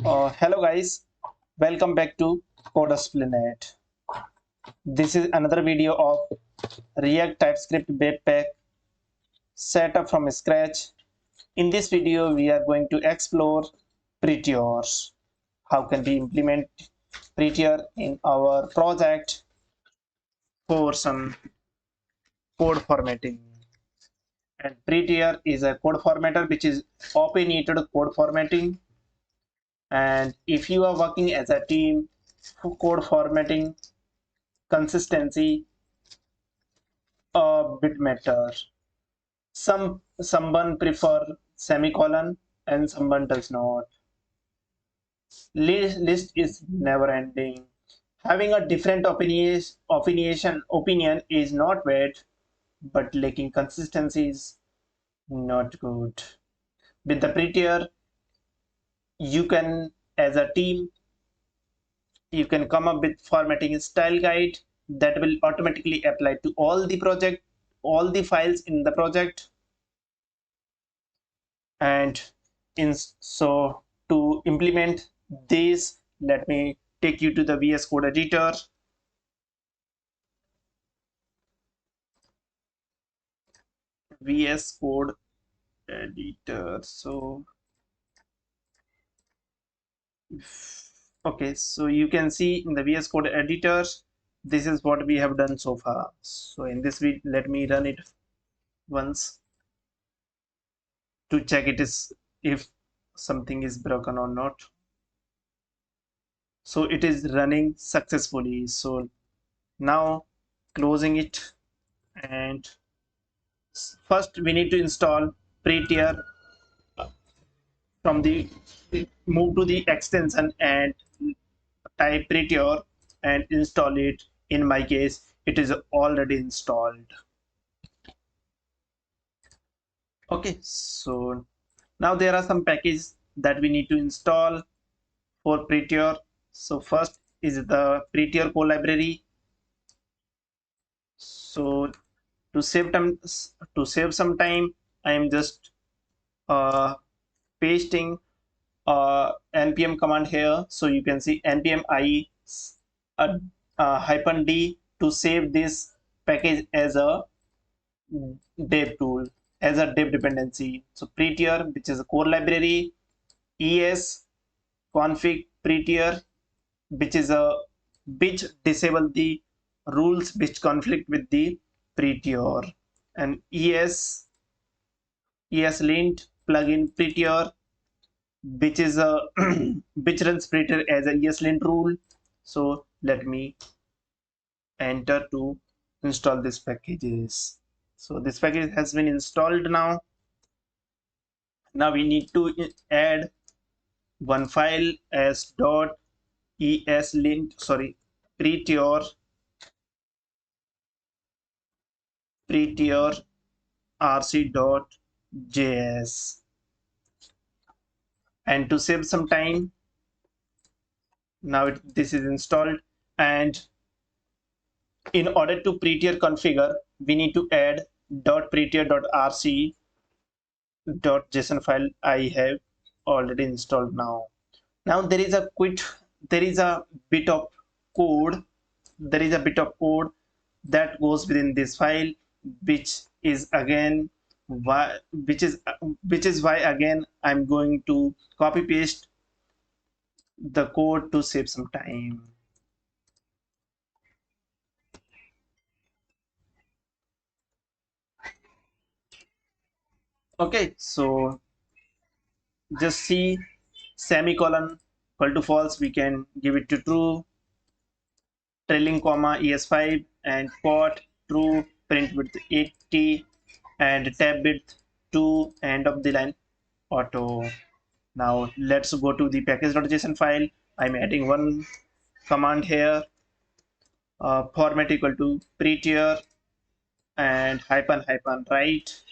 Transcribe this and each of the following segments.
Hello guys, welcome back to Coders Planet. This is another video of React TypeScript Webpack setup from scratch. In this video, we are going to explore prettiers. How can we implement prettier in our project for some code formatting? And prettier is a code formatter which is opinionated code formatting. And if you are working as a team for code formatting, consistency a bit matter. Someone prefer semicolon and someone does not. List is never ending. Having a different opinion is not bad, but lacking consistency is not good. With the prettier, you can, as a team, you can come up with formatting style guide that will automatically apply to all the files in the project. And so to implement this, let me take you to the VS Code editor. VS Code editor. So okay, so you can see in the VS Code editor, this is what we have done so far. So in this video, let me run it once to check it is if something is broken or not. So it is running successfully. So now closing it, and first we need to install prettier from the move to the extension and type prettier and install it. In my case, it is already installed. Okay, so now there are some packages that we need to install for prettier. So first is the prettier core library. So to save some time, I am just uh, pasting npm command here. So you can see npm I hyphen d to save this package as a dev tool, as a dev dependency. So prettier, which is a core library, es config prettier, which is a which disable the rules which conflict with the prettier, and ESLint plugin prettier, which is a which runs prettier as a ESLint rule. So let me enter to install this packages. So this package has been installed now. Now we need to add one file as dot eslint, sorry, prettier prettier rc.js. And to save some time, now this is installed, and in order to prettier configure, we need to add .prettier.rc.json file I have already installed now. Now there is a bit of code, there is a bit of code that goes within this file, which is again why which is why again I'm going to copy paste the code to save some time. Okay, so just see semicolon equal to false, we can give it to true, trailing comma es5, and quote true, print width 80, and tab width 2, end of the line auto. Now let's go to the package.json file. I'm adding one command here, format equal to prettier and hyphen hyphen right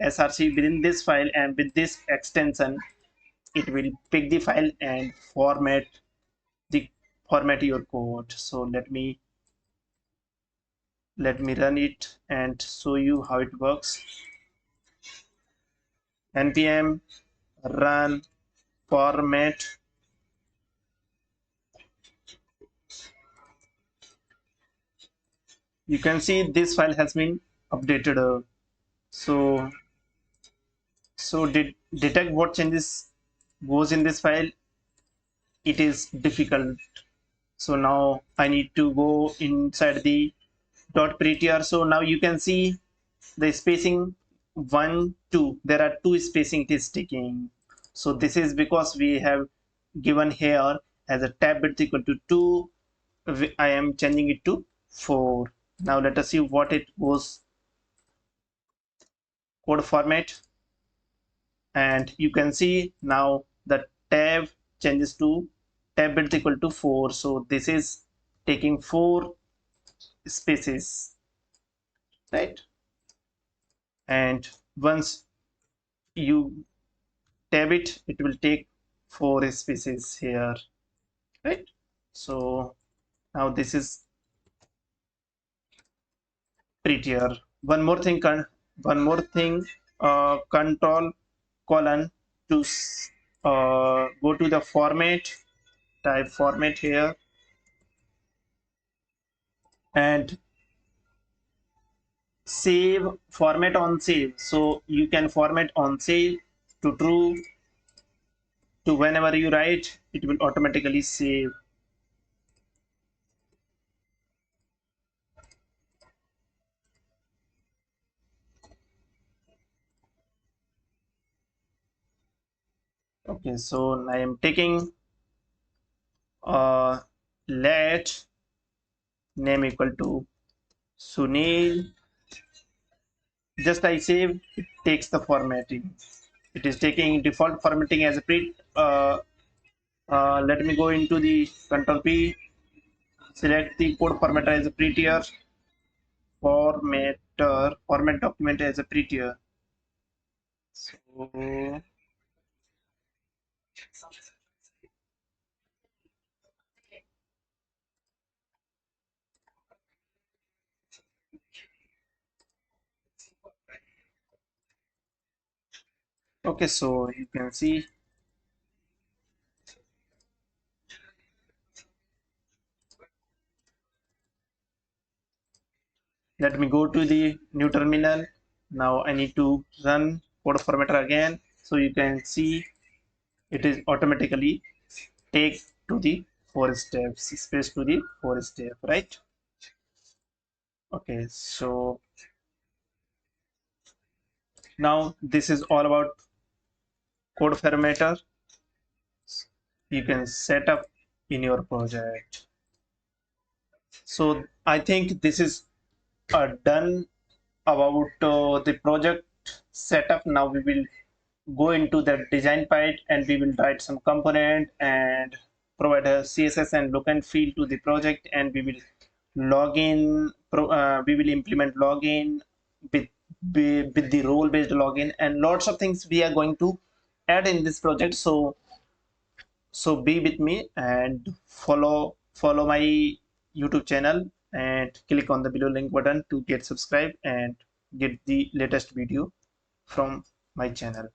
src within this file, and with this extension it will pick the file and the format your code. So let me run it and show you how it works. Npm run format you can see this file has been updated. So did detect what changes goes in this file, it is difficult. So now I need to go inside the prettier. So now you can see the spacing 1 2, there are two spacing it is taking. So this is because we have given here as a tab width equal to 2. I am changing it to 4. Now let us see what it was. Code format, and you can see now the tab changes to tab width equal to 4. So this is taking 4 spaces, right? And once you tab it, it will take 4 spaces here, right? So now this is prettier. One more thing, control colon to go to the format, type format here, and save format on save. So you can format on save to true, to whenever you write it will automatically save. Okay, so I am taking let name equal to Sunil. Just I save, it takes the formatting. It is taking default formatting as a print. Let me go into the control P, select the code formatter as a prettier, format document as a prettier. So okay, so you can see, let me go to the new terminal. Now I need to run code formatter again. So you can see it is automatically take to the 4 steps, space to the 4 step, right? Okay, so now this is all about code formatter. You can set up in your project. So I think this is done about the project setup. Now we will go into the design part and we will write some component and provide a css and look and feel to the project, and we will log in, we will implement login with, with the role based login, and lots of things we are going to add in this project. So be with me and follow my YouTube channel and click on the below link button to get subscribed and get the latest video from my channel.